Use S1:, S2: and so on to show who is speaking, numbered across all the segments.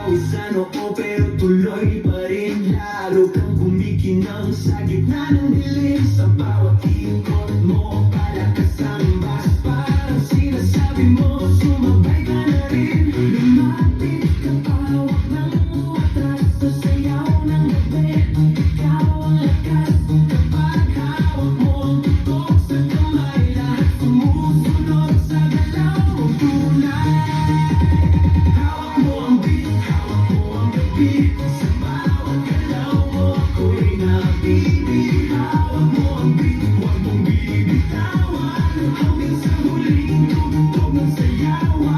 S1: pawis sa noo pero tuloy pa rin. Lalo kang kumikinang sa gitna ng dilim. Sa bawat ikot mo palakas ang bas. Parang sinasabi mo sumabay ka na rin. Lumapit ka pahawak ng umatras. Sa sayaw ng gabi ikaw ang lakas. Kapag hawak mo ang tutok sa kamay, lahat sumusunod sa galaw mong tunay. Hawak mo ang beat, hawak mo ang gabi. Sa bawat galaw mo ako'y nabibi. Hawak mo ang beat, huwag mong bibitawan. Hanggang sa huling tugtog ng sayawan.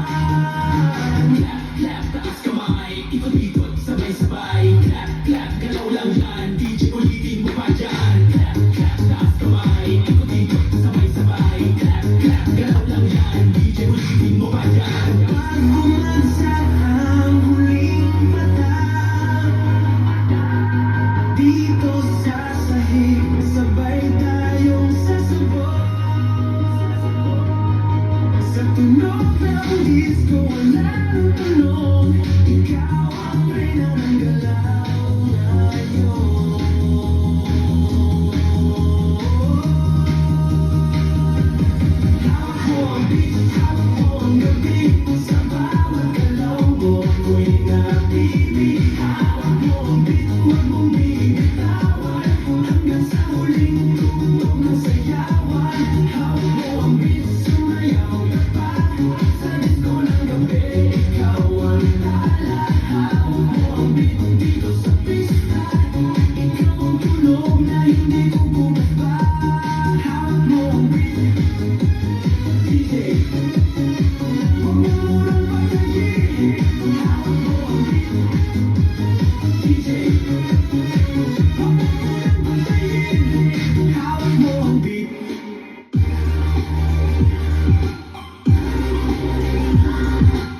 S1: Clap, clap, taas kamay, ikot-ikot, sabay-sabay. Clap, clap, galaw lang yan, DJ ulitin mo pa dyan. Clap, clap, taas kamay, ikot-ikot, sabay-sabay. Clap, clap, galaw lang yan, DJ ulitin mo pa dyan. Pag bumagsak ang huling patak, dito sa sahig, sabay tayong sasabog. Sa tunog ng disco, wala nang tanong. Ikaw ang reyna ng galaw ngayon. Hawak mo ang beat, hawak mo ang gabi. Sa bawat galaw mo ako'y nabibi. Hawak mo ang beat, huwag mong bibitawan. Hanggang sa huling tugtog ng sayawan. Hawak mo ang beat, sumayaw ka pa. Sa disco ng gabi, ikaw ang tala. Hawak mo ang beat dito sa pista. Ikaw ang tunog na hindi bububas pa. Hawak mo ang beat, DJ. Huwag mo munang patayin. Hawak mo ang beat, DJ. Huwag mo munang patayin. Hawak mo